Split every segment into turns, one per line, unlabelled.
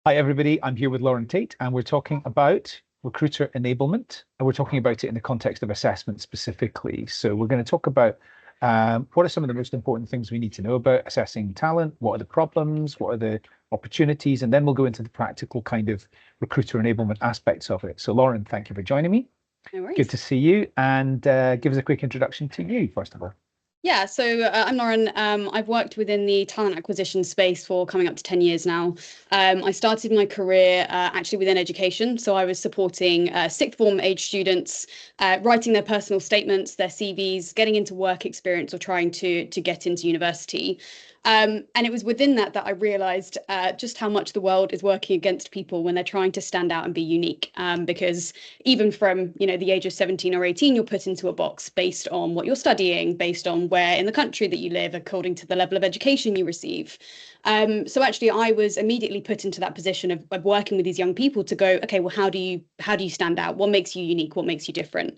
Hi, everybody. I'm here with Lauren Tait, and we're talking about recruiter enablement, and we're talking about it in the context of assessment specifically. So we're going to talk about what are some of the most important things we need to know about assessing talent, what are the problems, what are the opportunities, and then we'll go into the practical kind of recruiter enablement aspects of it. So Lauren, thank you for joining me.
No
Good
worries.
to see you, and give us a quick introduction to you, first of all.
Yeah, so I'm Lauren. I've worked within the talent acquisition space for coming up to 10 years now. I started my career actually within education. So I was supporting sixth form age students, writing their personal statements, their CVs, getting into work experience or trying to get into university. And it was within that I realized just how much the world is working against people when they're trying to stand out and be unique. Because even from, the age of 17 or 18, you're put into a box based on what you're studying, based on where in the country that you live, according to the level of education you receive. So actually, I was immediately put into that position of working with these young people to go, okay, well, how do you stand out? What makes you unique? What makes you different?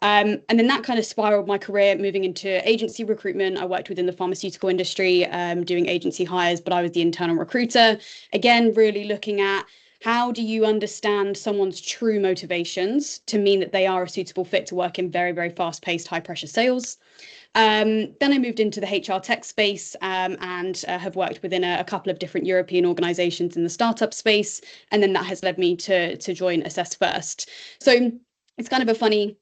And then that kind of spiraled my career moving into agency recruitment. I worked within the pharmaceutical industry, doing agency hires, but I was the internal recruiter. Again, really looking at how do you understand someone's true motivations to mean that they are a suitable fit to work in very, very fast-paced, high-pressure sales. Then I moved into the HR tech space and have worked within a couple of different European organizations in the startup space. And then that has led me to join AssessFirst. So it's kind of a funny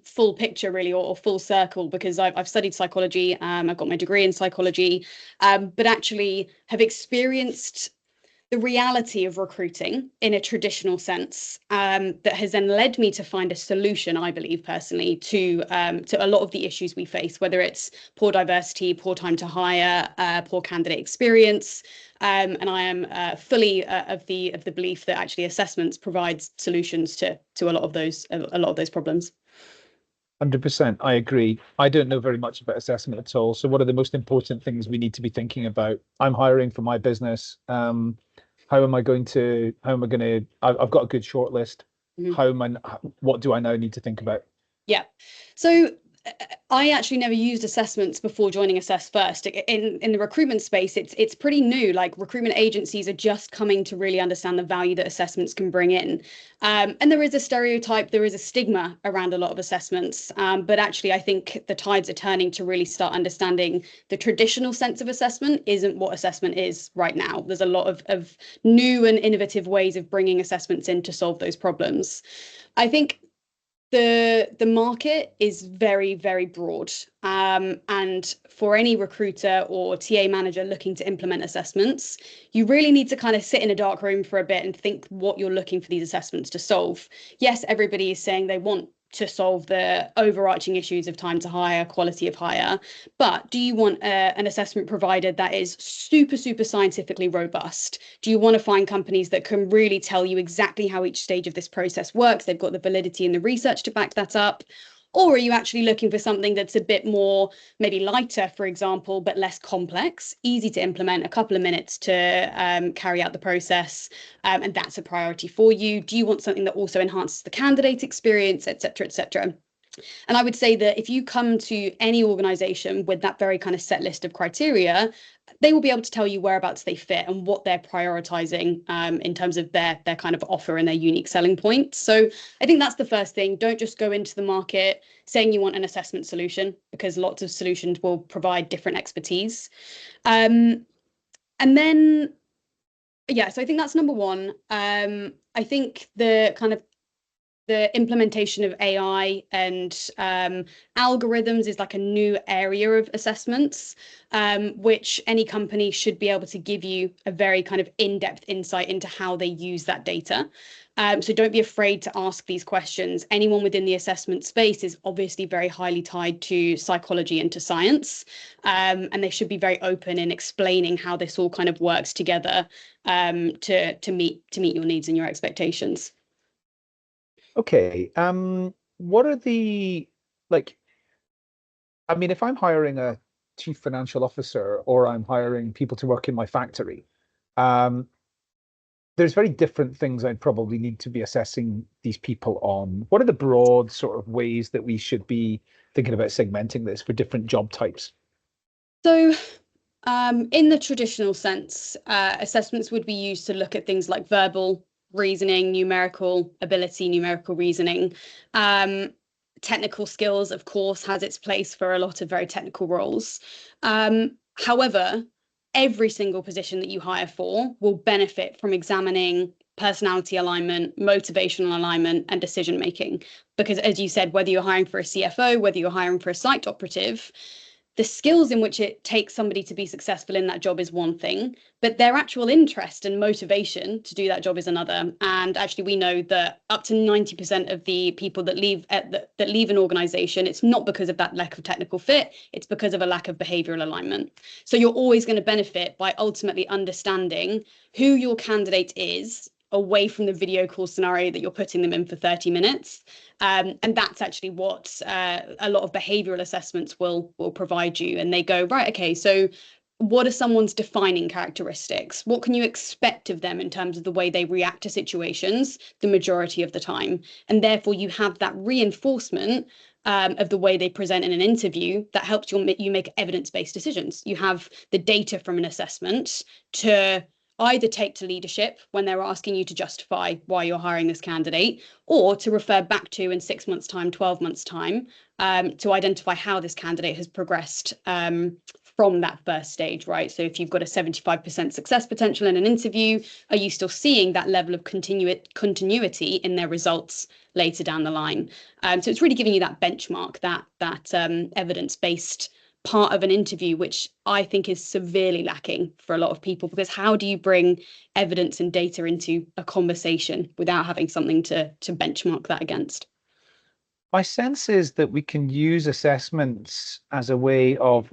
full picture really, or full circle, because I've studied psychology. I've got my degree in psychology, but actually have experienced the reality of recruiting in a traditional sense, that has then led me to find a solution, I believe personally, to a lot of the issues we face, whether it's poor diversity, poor time to hire, poor candidate experience. And I am fully of the belief that actually assessments provides solutions to a lot of those problems.
100%, I agree. I don't know very much about assessment at all. So what are the most important things we need to be thinking about? I'm hiring for my business. How am I going to, I've got a good short list.
Mhm.
What do I now need to think about?
Yeah. So uh, I actually never used assessments before joining AssessFirst. In the recruitment space, it's pretty new. Like recruitment agencies are just coming to really understand the value that assessments can bring in. And there is a stereotype, there is a stigma around a lot of assessments. But actually, I think the tides are turning to really start understanding the traditional sense of assessment isn't what assessment is right now. There's a lot of new and innovative ways of bringing assessments in to solve those problems. I think the market is very, very broad, and for any recruiter or TA manager looking to implement assessments, you really need to kind of sit in a dark room for a bit and think what you're looking for these assessments to solve. Yes, everybody is saying they want to solve the overarching issues of time to hire, quality of hire, but do you want an assessment provider that is super, super scientifically robust? Do you want to find companies that can really tell you exactly how each stage of this process works? They've got the validity and the research to back that up. Or are you actually looking for something that's a bit more, maybe lighter, for example, but less complex, easy to implement, a couple of minutes to carry out the process, and that's a priority for you? Do you want something that also enhances the candidate experience, et cetera, et cetera? And I would say that if you come to any organization with that very kind of set list of criteria, they will be able to tell you whereabouts they fit and what they're prioritizing, in terms of their kind of offer and their unique selling point. So I think that's the first thing. Don't just go into the market saying you want an assessment solution, because lots of solutions will provide different expertise. Um, and then, yeah, so I think that's number one. I think the implementation of AI and algorithms is like a new area of assessments, which any company should be able to give you a very kind of in-depth insight into how they use that data. So don't be afraid to ask these questions. Anyone within the assessment space is obviously very highly tied to psychology and to science, and they should be very open in explaining how this all kind of works together, to meet your needs and your expectations.
Okay. What are the like I mean, if I'm hiring a chief financial officer or I'm hiring people to work in my factory, um, there's very different things I'd probably need to be assessing these people on. What are the broad sort of ways that we should be thinking about segmenting this for different job types?
So In the traditional sense, assessments would be used to look at things like verbal reasoning, numerical ability, numerical reasoning. Technical skills, of course, has its place for a lot of very technical roles. However, every single position that you hire for will benefit from examining personality alignment, motivational alignment, and decision making. Because as you said, whether you're hiring for a CFO, whether you're hiring for a site operative, the skills in which it takes somebody to be successful in that job is one thing, but their actual interest and motivation to do that job is another. And actually, we know that up to 90% of the people that leave that leave an organization, it's not because of that lack of technical fit, it's because of a lack of behavioral alignment. So you're always going to benefit by ultimately understanding who your candidate is away from the video call scenario that you're putting them in for 30 minutes. And that's actually what a lot of behavioral assessments will provide you. And they go, right, okay, so what are someone's defining characteristics? What can you expect of them in terms of the way they react to situations the majority of the time? And therefore, you have that reinforcement of the way they present in an interview that helps you make evidence-based decisions. You have the data from an assessment to either take to leadership when they're asking you to justify why you're hiring this candidate, or to refer back to in 6 months' time, 12 months' time, to identify how this candidate has progressed from that first stage, right? So if you've got a 75% success potential in an interview, are you still seeing that level of continuity in their results later down the line? So it's really giving you that benchmark, that evidence-based part of an interview, which I think is severely lacking for a lot of people, because how do you bring evidence and data into a conversation without having something to benchmark that against?
My sense is that we can use assessments as a way of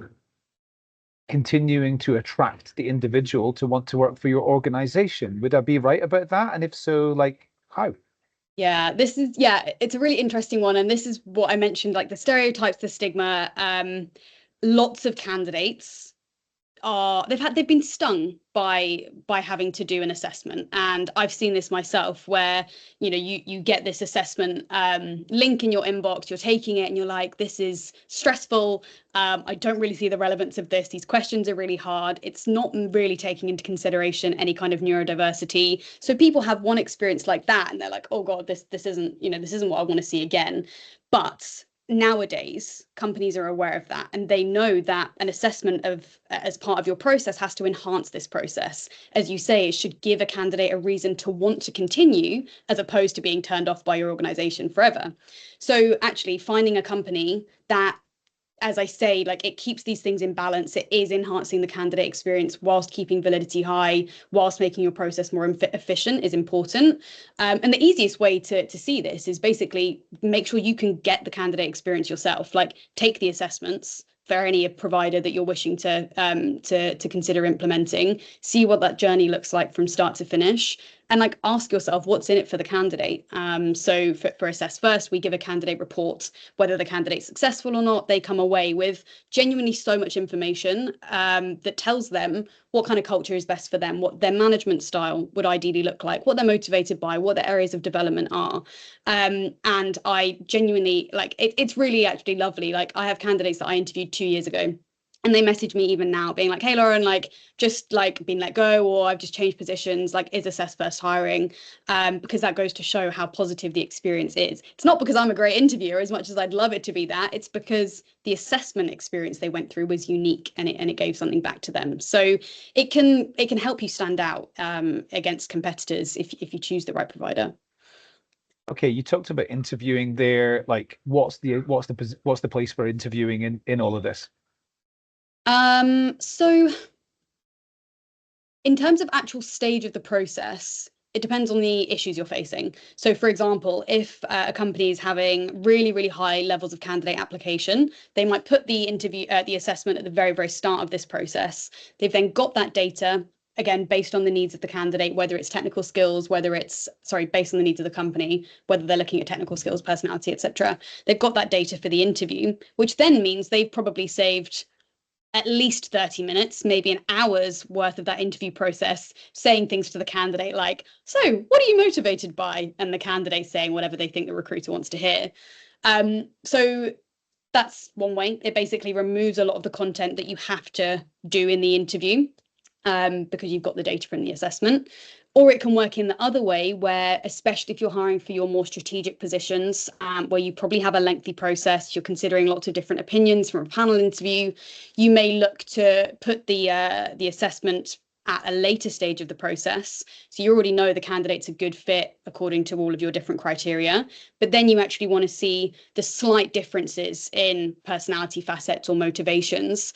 continuing to attract the individual to want to work for your organization. Would I be right about that? And if so, like, how?
Yeah, it's a really interesting one. And this is what I mentioned, like the stereotypes, the stigma. Lots of candidates they've been stung by having to do an assessment, and I've seen this myself where you get this assessment link in your inbox, you're taking it and you're like, this is stressful, I don't really see the relevance of this, these questions are really hard, it's not really taking into consideration any kind of neurodiversity. So people have one experience like that and they're like, oh god, this isn't this isn't what I want to see again. But nowadays companies are aware of that, and they know that an assessment of as part of your process has to enhance this process. As you say, it should give a candidate a reason to want to continue, as opposed to being turned off by your organization forever. So actually finding a company that, as I say, like it keeps these things in balance, it is enhancing the candidate experience whilst keeping validity high, whilst making your process more efficient, is important. And the easiest way to see this is basically make sure you can get the candidate experience yourself. Like take the assessments for any provider that you're wishing to consider implementing, see what that journey looks like from start to finish, and like ask yourself what's in it for the candidate. So for AssessFirst, we give a candidate report, whether the candidate's successful or not. They come away with genuinely so much information that tells them what kind of culture is best for them, what their management style would ideally look like, what they're motivated by, what their areas of development are. And I genuinely like it's really actually lovely. Like I have candidates that I interviewed 2 years ago, and they message me even now being like, hey Lauren, like just like been let go, or I've just changed positions, like is AssessFirst hiring? Because that goes to show how positive the experience is. It's not because I'm a great interviewer as much as I'd love it to be that, it's because the assessment experience they went through was unique, and it gave something back to them. So it can help you stand out against competitors if you choose the right provider.
Okay, you talked about interviewing there. Like, what's the place for interviewing in all of this?
So in terms of actual stage of the process, it depends on the issues you're facing. So for example, if a company is having really, really high levels of candidate application, they might put the assessment at the very, very start of this process. They've then got that data, again, based on the needs of the candidate, whether it's technical skills, based on the needs of the company, whether they're looking at technical skills, personality, etc. They've got that data for the interview, which then means they've probably saved at least 30 minutes, maybe an hour's worth of that interview process, saying things to the candidate like, so what are you motivated by? And the candidate saying whatever they think the recruiter wants to hear. So That's one way. It basically removes a lot of the content that you have to do in the interview, because you've got the data from the assessment. Or it can work in the other way, where, especially if you're hiring for your more strategic positions, where you probably have a lengthy process, you're considering lots of different opinions from a panel interview, you may look to put the assessment at a later stage of the process. So you already know the candidate's a good fit according to all of your different criteria, but then you actually want to see the slight differences in personality facets or motivations,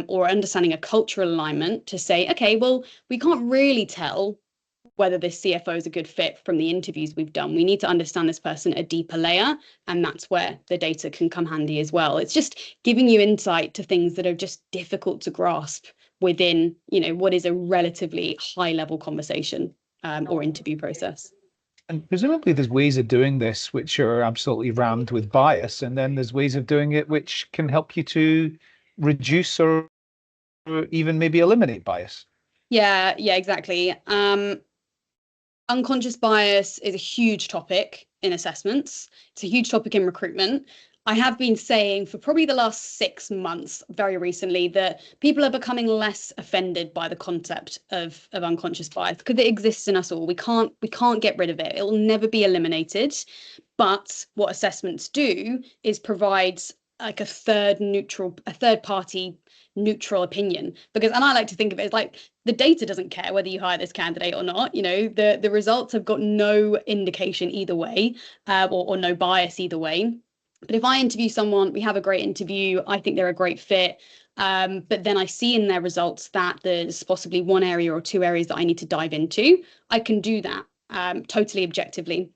or understanding a cultural alignment, to say, okay, well, we can't really tell whether this CFO is a good fit from the interviews we've done. We need to understand this person at a deeper layer, and that's where the data can come handy as well. It's just giving you insight to things that are just difficult to grasp within, what is a relatively high level conversation, or interview process.
And presumably there's ways of doing this which are absolutely rammed with bias, and then there's ways of doing it which can help you to reduce or even maybe eliminate bias.
Yeah, exactly. Unconscious bias is a huge topic in assessments. It's a huge topic in recruitment. I have been saying for probably the last 6 months, very recently, that people are becoming less offended by the concept of unconscious bias, because it exists in us all. We can't get rid of it. It will never be eliminated. But what assessments do is provide like a third party neutral opinion, and I like to think of it as like, the data doesn't care whether you hire this candidate or not. The results have got no indication either way, or no bias either way. But if I interview someone, we have a great interview, I think they're a great fit, but then I see in their results that there's possibly one area or two areas that I need to dive into, I can do that, totally objectively.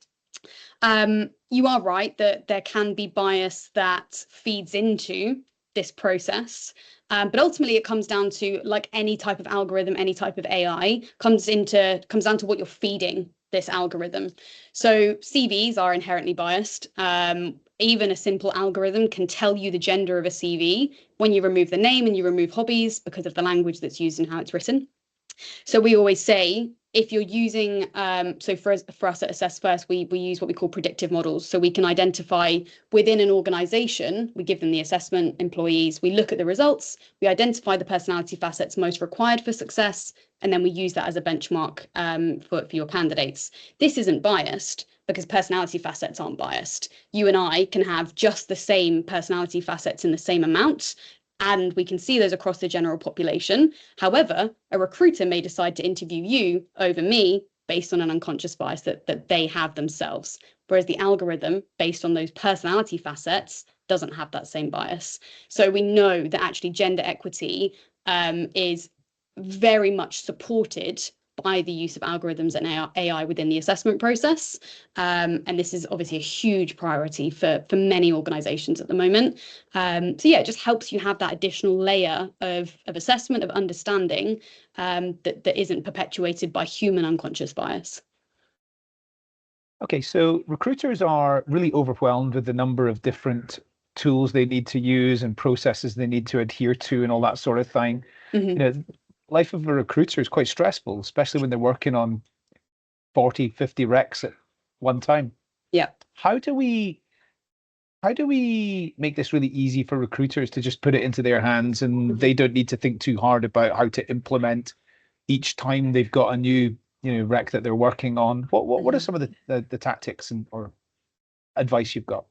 You are right that there can be bias that feeds into this process. But ultimately it comes down to, like any type of algorithm, any type of AI, comes down to what you're feeding this algorithm. So CVs are inherently biased. Even a simple algorithm can tell you the gender of a CV when you remove the name and you remove hobbies, because of the language that's used and how it's written. So we always say, if you're using, so for us at AssessFirst, we use what we call predictive models. So we can identify within an organization, we give them the assessment, employees, we look at the results, we identify the personality facets most required for success, and then we use that as a benchmark, for your candidates. This isn't biased, because personality facets aren't biased. You and I can have just the same personality facets in the same amount, and we can see those across the general population. However, a recruiter may decide to interview you over me based on an unconscious bias that they have themselves, whereas the algorithm, based on those personality facets, doesn't have that same bias. So we know that actually gender equity, is very much supported by the use of algorithms and AI within the assessment process. And this is obviously a huge priority for many organizations at the moment. So yeah, it just helps you have that additional layer of assessment, of understanding, that isn't perpetuated by human unconscious bias.
Okay, so recruiters are really overwhelmed with the number of different tools they need to use and processes they need to adhere to and all that sort of thing.
Mm-hmm.
Life of a recruiter is quite stressful, especially when they're working on 40, 50 recs at one time.
Yeah.
How do we make this really easy for recruiters to just put it into their hands, and they don't need to think too hard about how to implement each time they've got a new, rec that they're working on? What are some of the tactics or advice you've got?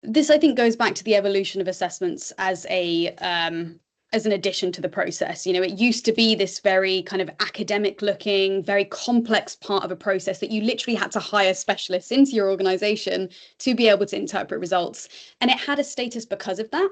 This, I think, goes back to the evolution of assessments as an addition to the process. It used to be this very kind of academic looking, very complex part of a process that you literally had to hire specialists into your organization to be able to interpret results. And it had a status because of that.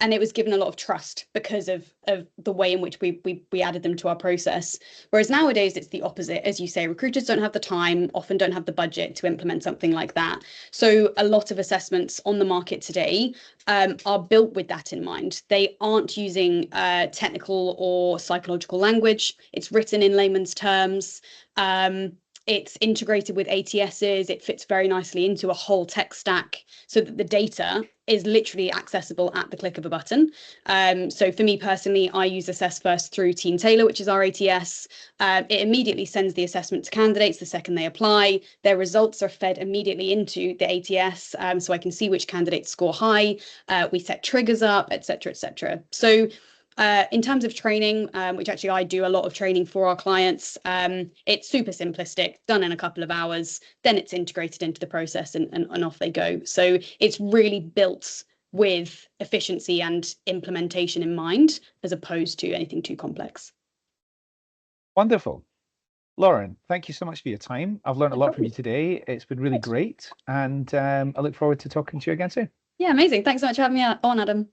And it was given a lot of trust because of the way in which we added them to our process. Whereas nowadays it's the opposite. As you say, recruiters don't have the time, often don't have the budget to implement something like that. So a lot of assessments on the market today, are built with that in mind. They aren't using technical or psychological language. It's written in layman's terms. It's integrated with ATSs. It fits very nicely into a whole tech stack so that the data is literally accessible at the click of a button. So for me personally, I use AssessFirst through Team Taylor, which is our ATS. It immediately sends the assessment to candidates the second they apply. Their results are fed immediately into the ATS, so I can see which candidates score high. We set triggers up, etc., etc. So in terms of training, which actually I do a lot of training for our clients, it's super simplistic, done in a couple of hours, then it's integrated into the process and off they go. So it's really built with efficiency and implementation in mind, as opposed to anything too complex.
Wonderful. Lauren, thank you so much for your time. I've learned a lot from you today. It's been really great. And I look forward to talking to you again soon.
Yeah, amazing. Thanks so much for having me on, Adam.